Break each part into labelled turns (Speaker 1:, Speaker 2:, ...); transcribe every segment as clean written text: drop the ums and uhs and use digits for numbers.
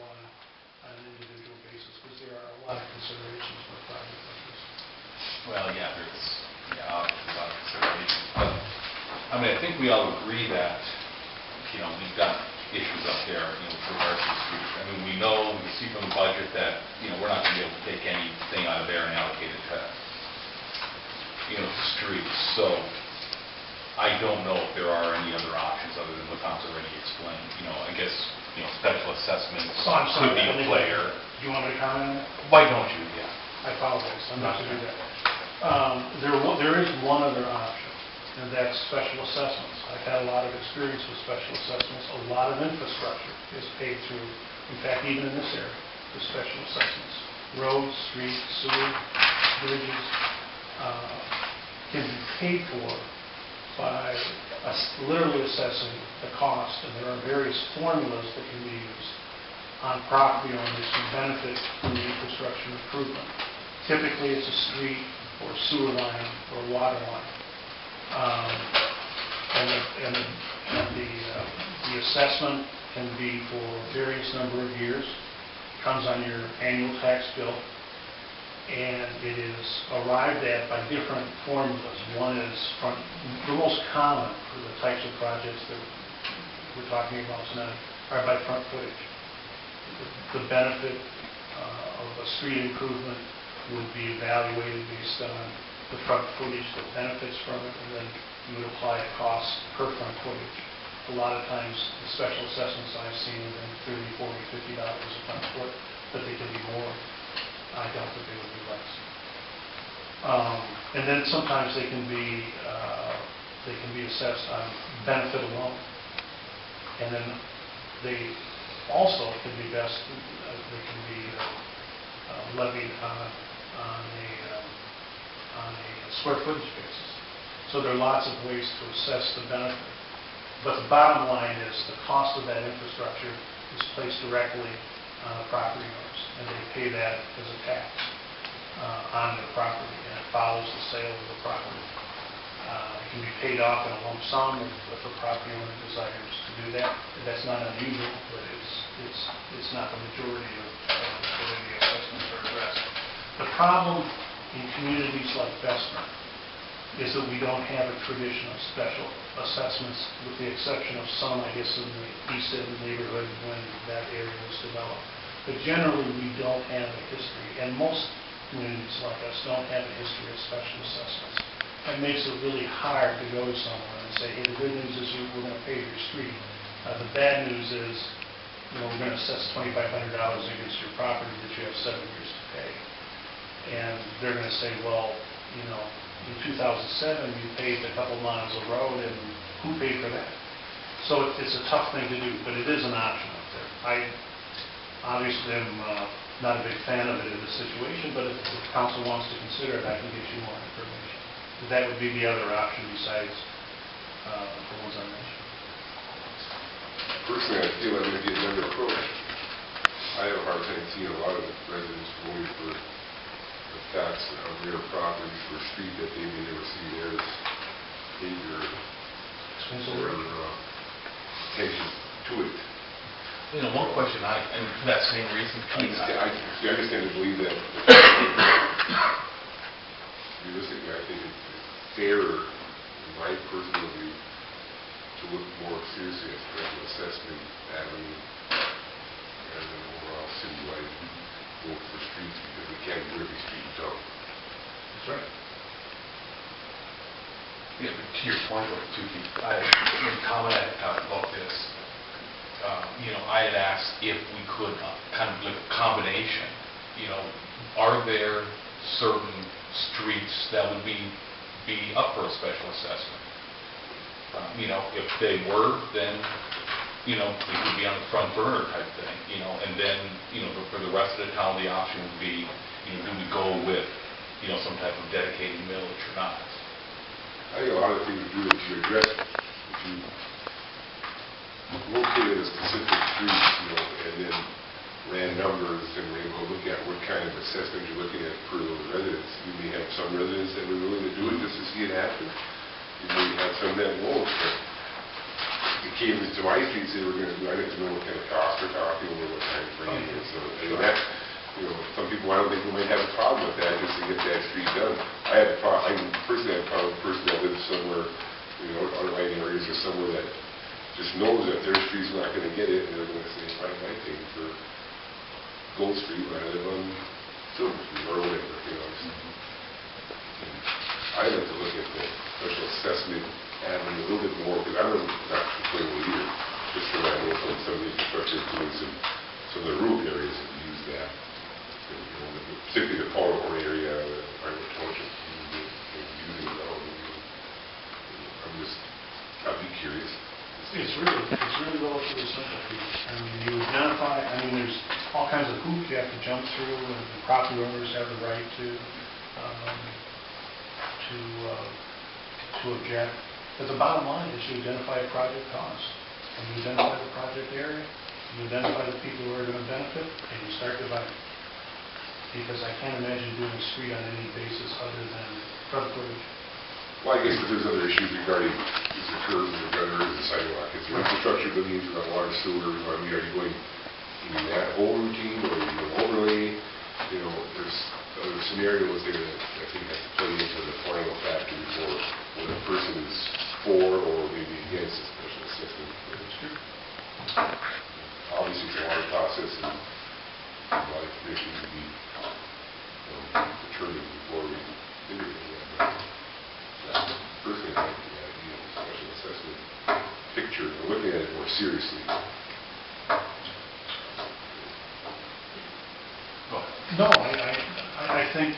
Speaker 1: on an individual basis, because there are a lot of considerations for a project like this.
Speaker 2: Well, yeah, there's obviously a lot of considerations. But, I mean, I think we all agree that, we've got issues up there, with regards to the streets. I mean, we know, we can see from the budget that, we're not going to be able to take anything out of there and allocate it to, streets. So, I don't know if there are any other options other than what Tom's already explained. I guess, special assessments
Speaker 1: Oh, I'm sorry,
Speaker 2: could be a player.
Speaker 1: Do you want me to comment on that?
Speaker 2: Why don't you? Yeah.
Speaker 1: I apologize, I'm not going to do that. There is one other option, and that's special assessments. I've had a lot of experience with special assessments. A lot of infrastructure is paid through, in fact, even in this area, the special assessments. Roads, streets, sewer, bridges can be paid for by literally assessing the cost, and there are various formulas that can be used on property owners who benefit from the infrastructure improvement. Typically, it's a street or sewer line or water line. And the assessment can be for various number of years, comes on your annual tax bill, and it is arrived at by different formulas. One is the most common for the types of projects that we're talking about tonight are by front footage. The benefit of a street improvement would be evaluated based on the front footage that benefits from it, and then you would apply a cost per front footage. A lot of times, the special assessments I've seen have been $30, $40, $50 a front foot, but they can be more. I doubt that they would be less. And then sometimes they can be assessed on benefit alone, and then they also can be levied on a square footage basis. So there are lots of ways to assess the benefit. But the bottom line is the cost of that infrastructure is placed directly on the property owners, and they pay that as a tax on their property, and it follows the sale of the property. It can be paid off in a lump sum if a property owner desires to do that. That's not unusual, but it's not the majority of the way the assessments are addressed. The problem in communities like Bessemer is that we don't have a tradition of special assessments, with the exception of some, I guess, in the East End neighborhood when that area was developed. But generally, we don't have a history, and most communities like us don't have a history of special assessments. It makes it really hard to go to someone and say, hey, the good news is we're going to pay your street. The bad news is, we're going to assess $2,500 against your property that you have 7 years to pay. And they're going to say, well, in 2007 you paved a couple miles of road, and who paid for that? So it's a tough thing to do, but it is an option up there. I obviously am not a big fan of it in this situation, but if the council wants to consider it, I can get you more information. That would be the other option besides the ones I mentioned.
Speaker 3: Personally, I feel like maybe another approach. I have a hard time seeing a lot of residents voting for the tax on their properties for a street that they may never see theirs paved or attention to it.
Speaker 2: One question and for that same reason,
Speaker 3: I understand and believe that realistically, I think it's fairer, in my personal view, to look more seriously at special assessment avenue rather than overall citywide vote for streets, because we can't do every street in town.
Speaker 1: That's right.
Speaker 2: Yeah, but to your point, in Tom and I had talked about this. I had asked if we could kind of like a combination. Are there certain streets that would be up for a special assessment? If they were, then it would be on the front burner type thing. And then for the rest of the town, the option would be, do we go with some type of dedicated millage or not?
Speaker 3: I think a lot of things you do is you address it. If you locate a specific street, and then ran numbers, and we're able to look at what kind of assessment you're looking at for those residents. You may have some residents that were willing to do it just to see it happen. You may have some that won't. But it came to my streets they were going to do. I didn't know what kind of cost we're talking, or what time frame. So, and that, you know, some people, I don't think we might have a problem with that, just to get that street done. I have a problem, I personally have a problem with a person that lives somewhere, you know, outlying areas or somewhere that just knows that their street's not gonna get it, and they're gonna say, fine, my thing for Gold Street when I live on Silver Street or whatever, you know. I'd like to look at the special assessment, adding a little bit more, because I'm not complaining either, just so I know some of the infrastructure doing some of the rural areas that use that. And, you know, particularly the Paul Horn area, Iowa Township, using it all. I'd be curious.
Speaker 1: It's really relatively simple. I mean, you identify, I mean, there's all kinds of hoops you have to jump through, and the property owners have the right to object. But the bottom line is you identify a project cost, and you identify the project area, you identify the people who are going to benefit, and you start dividing. Because I can't imagine doing a street on any basis other than front footage.
Speaker 3: Well, I guess if there's other issues regarding, is the curb, the gutter, is the sidewalk, is there infrastructure that needs to water, sewer, I mean, are you going in that whole routine, or are you going overlay? You know, there's other scenarios there that I think have to play into the final factor before when a person is for or maybe against a special assessment. Obviously, it's a hard process, and a lot of information to be determined before we do it. Personally, I like the idea of a special assessment picture, and looking at it more seriously.
Speaker 1: No, I think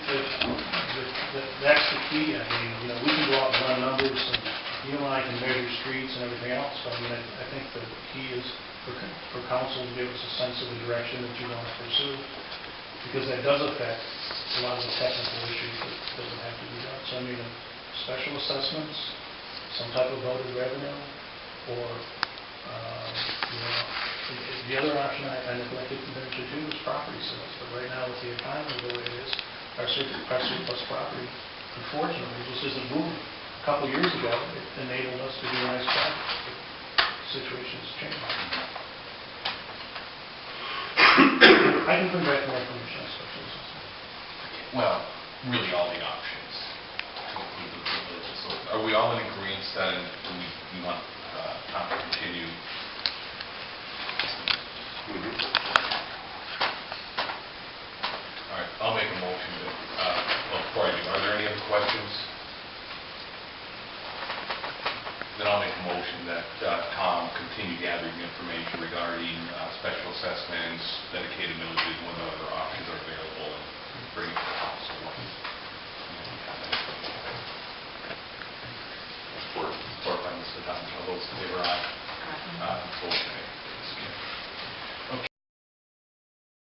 Speaker 1: that's the key. I mean, you know, we can go out and run numbers, and you and I can measure streets and everything else, but I mean, I think the key is for council to give us a sense of the direction that you want to pursue, because that does affect a lot of the technical issues that would have to be done. So I mean, special assessments, some type of voted revenue, or, you know, the other option I neglected to mention too is property sales. But right now with the economy the way it is, our surplus property, unfortunately, just isn't moving. A couple years ago, it enabled us to do a nice job. Situations change. I can bring back more information on special assessment.
Speaker 2: Well, really all the options. So are we all in agreement that we want Tom to continue? All right, I'll make a motion that, well, before I do, are there any other questions? Then I'll make a motion that Tom continue gathering information regarding special assessments, dedicated villages, when the other options are available, and bring it to the council. Support by Mr. Thompson. All those in favor, aye.